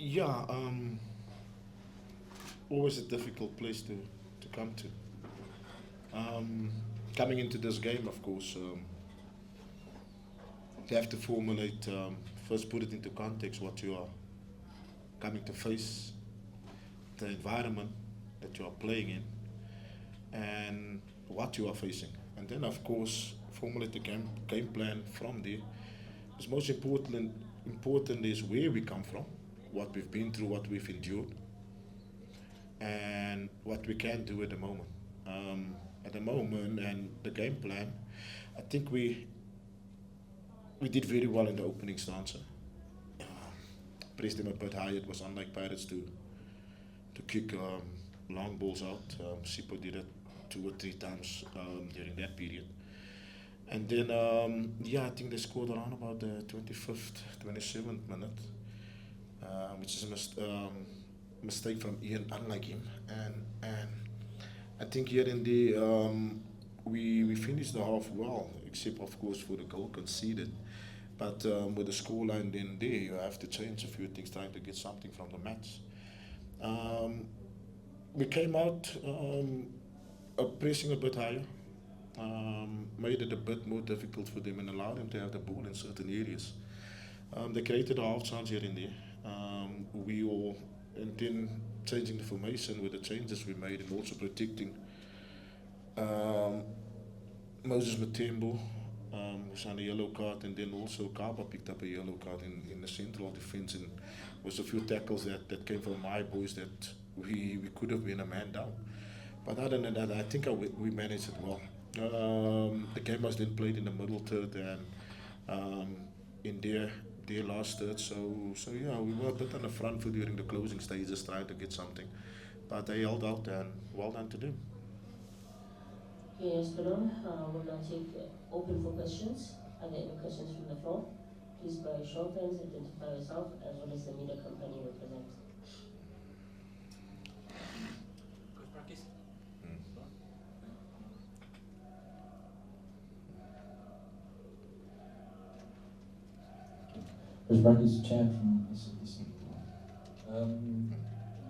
Yeah, always a difficult place to come to. Um, Coming into this game, of course, you have to formulate, first put it into context what you are coming to face, the environment that you are playing in, and what you are facing. And then, of course, formulate the game plan from there. What's most important is where we come from, what we've been through, what we've endured, and what we can do at the moment. At the moment, and the game plan, I think we did very well in the opening stanza. Pressed them a bit high. It was unlike Pirates to kick long balls out. Sipo did it 2 or 3 times during that period. And then, yeah, I think they scored around about the 25th, 27th minute, which is a mistake from Ian, unlike him. And I think here in the we finished the half well, except of course for the goal conceded. But with the scoreline in there, you have to change a few things, trying to get something from the match. Um, we came out pressing a bit higher, made it a bit more difficult for them and allowed them to have the ball in certain areas. They created a half chance here and there. We all, and then changing the formation with the changes we made and also protecting um, Moses Matembo, who's on a yellow card, and then also Kaba picked up a yellow card in the central defense, and was a few tackles that came from my boys that we could have been a man down. But other than that, I think we managed it well. The game was then played in the middle third and um, in their last third. So yeah, we were a bit on the front foot during the closing stages, trying to get something, but they held out and well done to them. Okay, yes, Bruno. We'll now take open for questions. Are there any questions from the floor? Please by show of hands, identify yourself as well as the media company you represent. Chris Brandis, Chan from SABC.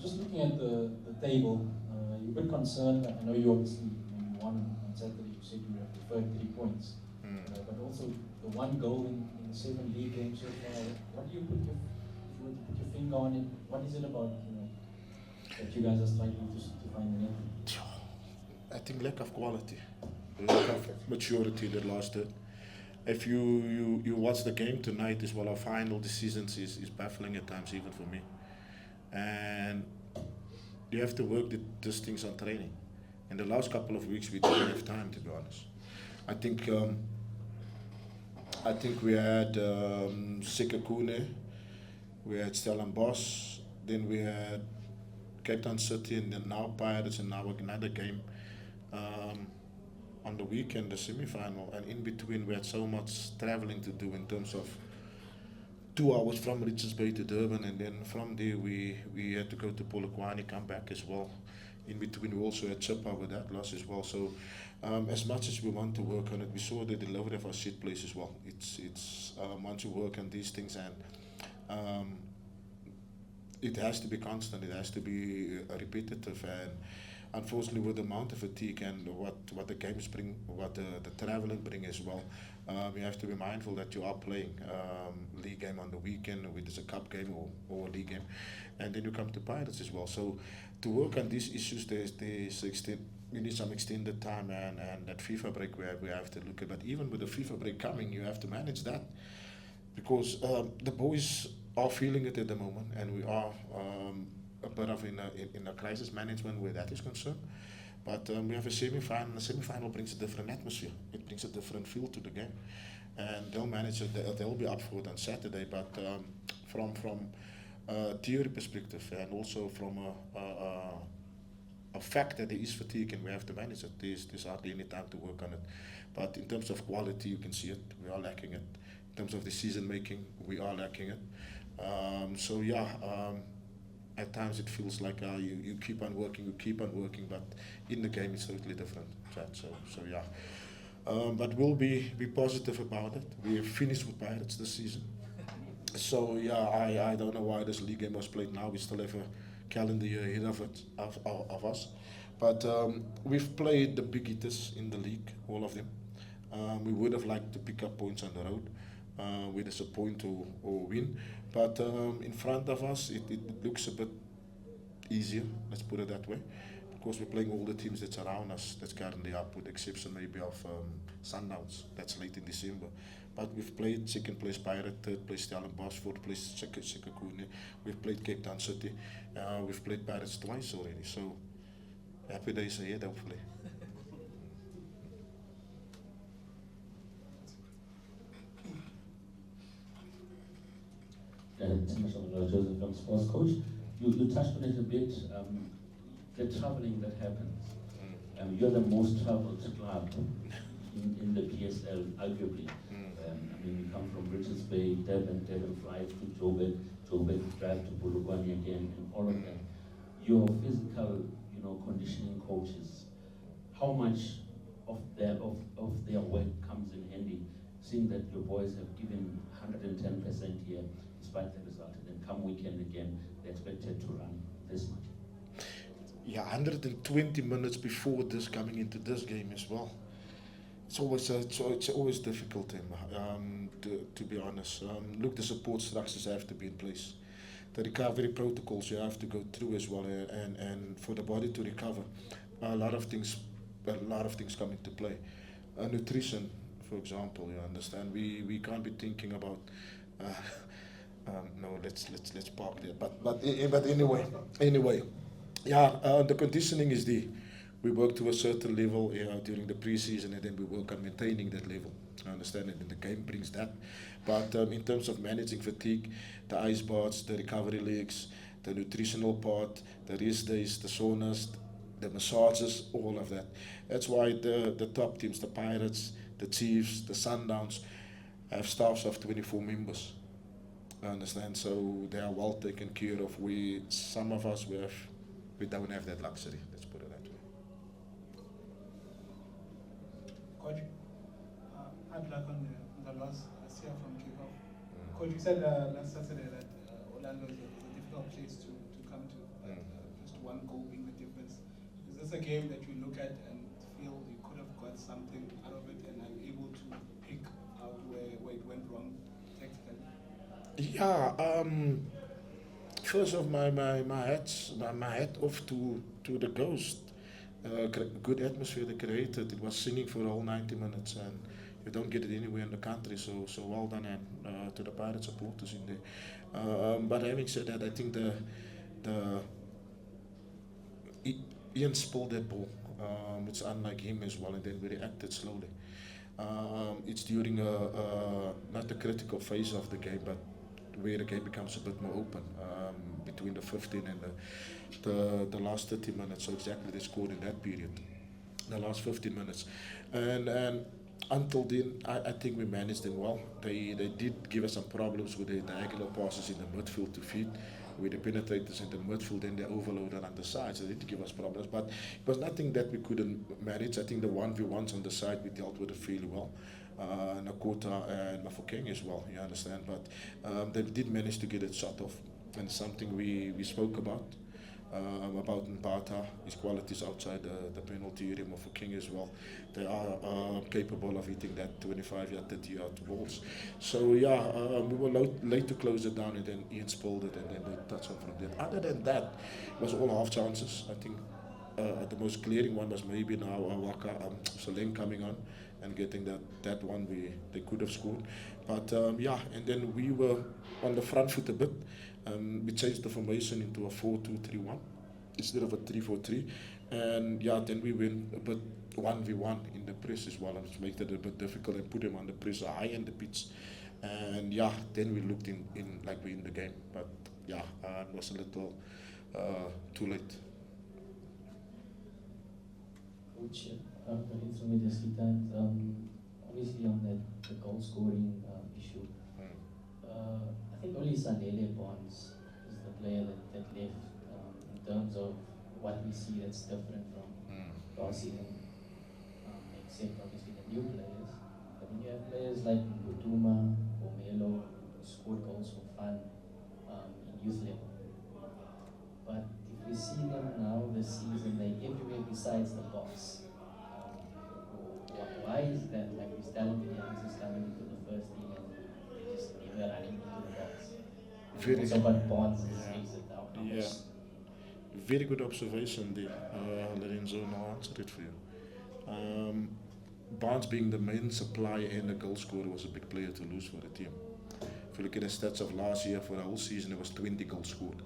Just looking at the table, you're a bit concerned. I know you obviously maybe won on Saturday. You said you have preferred 3 points, but also the one goal in the 7 league games so far. What do you put your, if you were to put your finger on it? What is it about that you guys are struggling to find the net? I think lack of quality, lack of maturity that lost it. If you watch the game tonight as well, our final decisions is baffling at times even for me. And you have to work these things on training. In the last couple of weeks we didn't have time, to be honest. I think we had Sekakune, we had Stellenbosch, then we had Cape Town City, and then now Pirates, and now another game um, on the weekend, the semi-final, and in between we had so much traveling to do in terms of 2 hours from Richards Bay to Durban, and then from there we had to go to Polokwane, come back as well. In between, we also had Chippa with that loss as well. So, as much as we want to work on it, we saw the delivery of our set plays as well. It's once you work on these things, and um, it has to be constant. It has to be repetitive, and unfortunately, with the amount of fatigue and what the games bring, what the traveling bring as well, you have to be mindful that you are playing league game on the weekend, whether it's a cup game or a league game, and then you come to Pirates as well. So to work on these issues, there's extend, you need some extended time, and that FIFA break we have to look at. But even with the FIFA break coming, you have to manage that because the boys are feeling it at the moment, and we are a bit of in a crisis management where that is concerned. But we have a semi-final. The semi-final brings a different atmosphere. It brings a different feel to the game, and they'll manage it. They'll be up for it on Saturday. But from a theory perspective, and also from a fact that there is fatigue and we have to manage it, there's hardly any time to work on it. But in terms of quality, you can see it. We are lacking it. In terms of decision making, we are lacking it. So yeah, at times it feels like you keep on working, but in the game it's totally different. Right? So yeah. But we'll be positive about it. We have finished with Pirates this season. So yeah, I don't know why this league game was played now. We still have a calendar year ahead of it of us, but we've played the big hitters in the league, all of them. We would have liked to pick up points on the road, with us a point or win, but in front of us it looks a bit easier. Let's put it that way, because we're playing all the teams that's around us that's currently up, with the exception maybe of Sundowns. That's late in December. But we've played second place Pirate, third place Stellenbosch, fourth place Sekakune. We've played Cape Town City. We've played Pirates twice already. So happy days ahead, hopefully. International Joseph from Sports Coach. You touched on it a bit, the traveling that happens. You're the most traveled club in the PSL, arguably. I mean, you come from Richards Bay, Devon flight to Joburg drive to Bulugwani again, and all of that. Your physical, conditioning coaches, how much of their work comes in handy, seeing that your boys have given 110% here, despite the result, and then come weekend again, they're expected to run this much? Yeah, 120 minutes before this coming into this game as well. It's always difficult, to be honest. Look, the support structures have to be in place. The recovery protocols you have to go through as well, and for the body to recover, a lot of things, come into play. Nutrition, for example, you understand. We can't be thinking about. Uh, no, let's park there. But anyway, yeah. The conditioning is the. We work to a certain level, during the preseason, and then we work on maintaining that level. I understand it, and the game brings that. But in terms of managing fatigue, the ice baths, the recovery leagues, the nutritional part, the rest days, the saunas, the massages, all of that. That's why the top teams, the Pirates, the Chiefs, the Sundowns, have staffs of 24 members. I understand, so they are well taken care of. Some of us, we don't have that luxury. Let's put it that way. Coach, hard luck on the loss last year from kickoff. Coach, you said last Saturday that Orlando is a difficult place to come to, just one goal being the difference. Is this a game that you look at and feel you could have got something out of it, and are you able to pick out where it went wrong tactically? Yeah. First of my hat off to the Ghost. Good atmosphere they created. It was singing for the whole 90 minutes, and you don't get it anywhere in the country. So well done, and to the Pirate supporters in there. But having said that, I think the Ian spilled that ball. It's unlike him as well, and then we reacted slowly. It's during not the critical phase of the game, but where the game becomes a bit more open, between the 15 and the last 30 minutes. So exactly they scored in that period, the last 15 minutes, and until then, I think we managed them well. They did give us some problems with the diagonal passes in the midfield to feed. With the penetrators in the midfield, then they overloaded on the sides. They did give us problems, but it was nothing that we couldn't manage. I think the 1v1s on the side, we dealt with it fairly well. Nakota and Mafokeng as well, you understand. But they did manage to get it shut off, and something we spoke about Mbata, his qualities outside the penalty area. Mafokeng as well. They are capable of hitting that 25-yard, 30-yard balls. So yeah, we were late to close it down, and then Ian spoiled it, and then they touched on from there. Other than that, it was all half chances. I think the most clearing one was maybe now Waka Saleng coming on and getting that one they could have scored. But yeah, and then we were on the front foot a bit. We changed the formation into a 4-2-3-1 instead of a 3-4-3. And yeah, then we went a bit 1v1 in the press as well, and it made it a bit difficult and put them on the press high in the pitch. And yeah, then we looked in like we in the game. But yeah, it was a little too late. Coach, it's from the Sultans, obviously on the goal scoring issue. I think only Sandele Bonds is the player that left, in terms of what we see that's different from last season, except obviously the new players. But then you have players like Butuma, Bomelo, scored goals for fun in youth level. But if we see them now this season, they're everywhere besides the box. Why is that? Like these talented youngsters coming into the first team and they just never running into the box. Very, Also, but Bonds is yeah, exit out. yeah. Very good observation there, Lorenzo, and I'll answer it for you. Barnes being the main supplier and the goal scorer was a big player to lose for the team. If you look at the stats of last year for the whole season, it was 20 goals scored.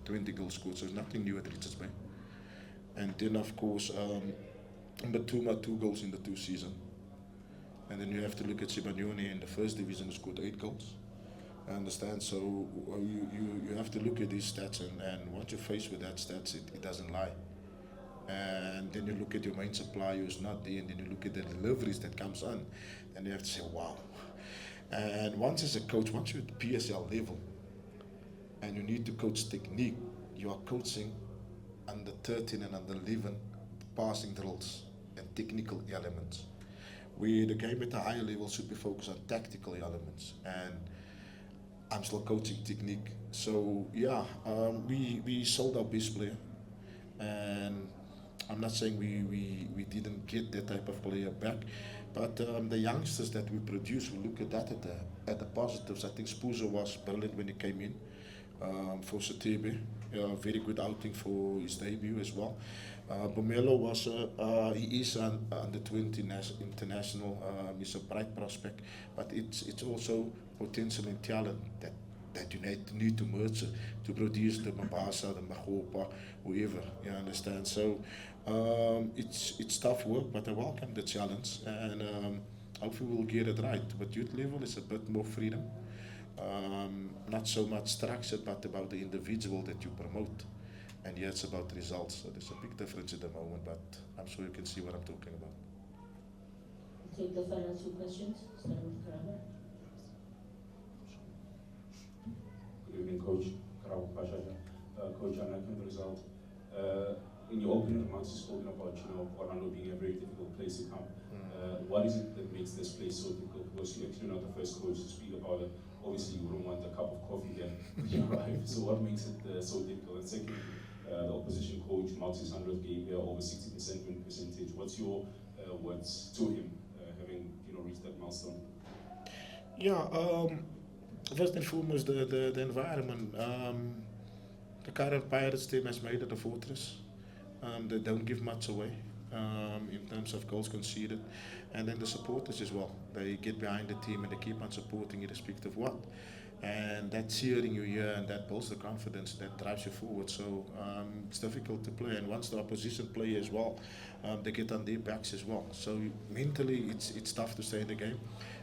20 goals scored, so it's nothing new at Richards Bay. And then, of course, Mbatuma 2 goals in the 2 season. And then you have to look at Sibanyoni in the first division who scored 8 goals. I understand, so you have to look at these stats, and once you're faced with that stats, it doesn't lie. And then you look at your main supplier who's not there, and then you look at the deliveries that comes on, and you have to say, wow. And once as a coach, once you're at PSL level, and you need to coach technique, you are coaching under 13 and under 11 passing drills and technical elements. Where the game at a higher level should be focused on tactical elements, and I'm still coaching technique. So yeah, we sold our best player, and I'm not saying we didn't get that type of player back, but the youngsters that we produce, we look at that at the positives. I think Spuzo was brilliant when he came in for Satebe. Very good outing for his debut as well. Bomelo was he is under 20 international. He's a bright prospect, but it's also potential and talent that you need to merge to produce the Mabasa, the Magopa, whoever. You understand? So it's tough work, but I welcome the challenge, and hopefully we'll get it right. But youth level is a bit more freedom, not so much structured, but about the individual that you promote. And yeah, it's about results. So there's a big difference at the moment, but I'm sure you can see what I'm talking about. Take the final 2 questions, starting with Karama. Good evening, Coach. Karabo Pasha. Coach, I'm liking the result. In your opening remarks, you spoken about Orlando being a very difficult place to come. What is it that makes this place so difficult? Because you're actually not the first coach to speak about it. Obviously, you wouldn't want a cup of coffee then you arrive. So what makes it so difficult? And second, the opposition coach, Marx's 100th game here, over 60% win percentage. What's your words to him, having reached that milestone? Yeah, first and foremost, the environment. The current Pirates team has made it a fortress. They don't give much away in terms of goals conceded. And then the supporters as well. They get behind the team and they keep on supporting irrespective of what. And that's cheering you here, and that builds the confidence that drives you forward. So it's difficult to play. And once the opposition play as well, they get on their backs as well. So mentally, it's tough to stay in the game.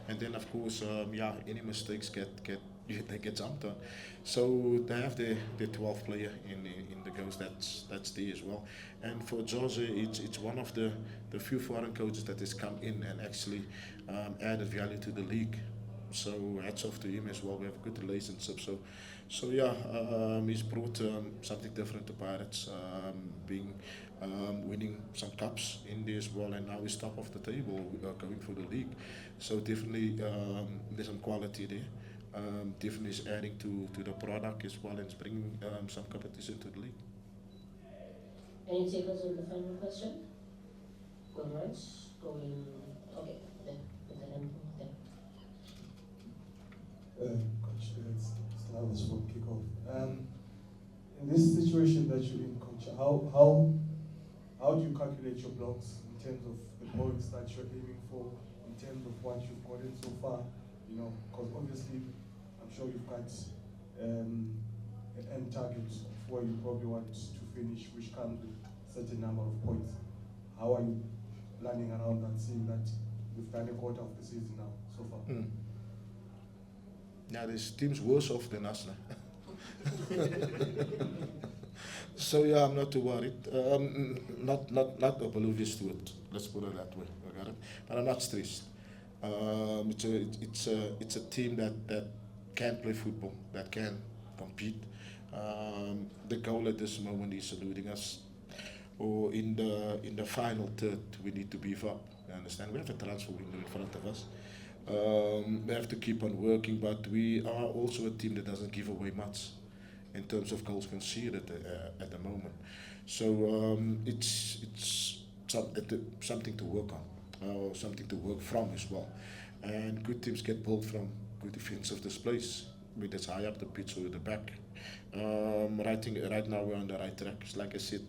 And then of course, any mistakes they get jumped on. So they have their 12th player in the goals that's there as well. And for Jose, it's one of the few foreign coaches that has come in and actually added value to the league. So hats off to him as well. We have a good relationship. So he's brought something different to Pirates, winning some cups in there as well, and now he's top of the table, going for the league. So definitely there's some quality there. Definitely is adding to the product as well, and it's bringing some competition to the league. Any takers on the final question? Going once, going, okay, then, with the hand there. Coach, it's Slavos from Kickoff. In this situation that you're in, Coach, how do you calculate your blocks in terms of the points that you're aiming for, in terms of what you've gotten so far? Because obviously, I'm sure you've got an end target of where you probably want to finish, which comes with a certain number of points. How are you planning around that, seeing that you've done a quarter of the season now so far? Now there's teams worse off than us now. So yeah, I'm not too worried. Not oblivious to it. Let's put it that way. I got it. But I'm not stressed. It's a team that can play football, that can compete. The goal at this moment is eluding us. Or in the final third, we need to beef up. You understand? We have a transfer window in front of us. We have to keep on working, but we are also a team that doesn't give away much in terms of goals conceded at the moment. So it's something to work on, or something to work from as well. And good teams get built from good defensive displays, whether it's high up the pitch or the back. Right now we're on the right track. It's like I said,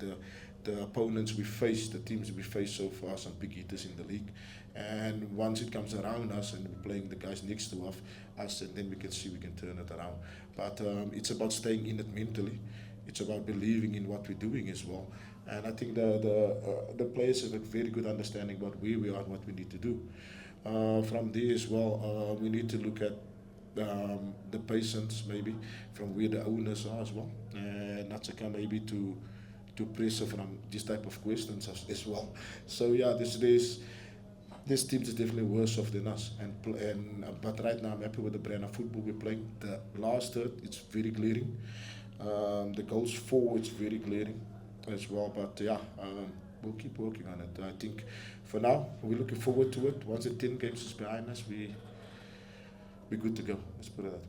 the opponents we face, the teams we face so far, some big hitters in the league. And once it comes around us and we're playing the guys next to us, and then we can see we can turn it around. But it's about staying in it mentally. It's about believing in what we're doing as well. And I think the players have a very good understanding about where we are and what we need to do. From there as well, we need to look at the patients maybe from where the owners are as well, and not to come maybe to pressure from this type of questions as well. So yeah, this team is definitely worse off than us, but right now I'm happy with the brand of football we're playing. The last third, it's very glaring. The goals for, it's very glaring as well. But yeah, we'll keep working on it. I think for now we're looking forward to it. Once the 10 games is behind us, we're good to go. Let's put it that way.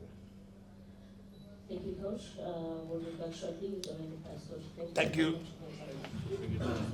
Thank you, Coach. We'll be back shortly with the main coach. Thank you. Thank you.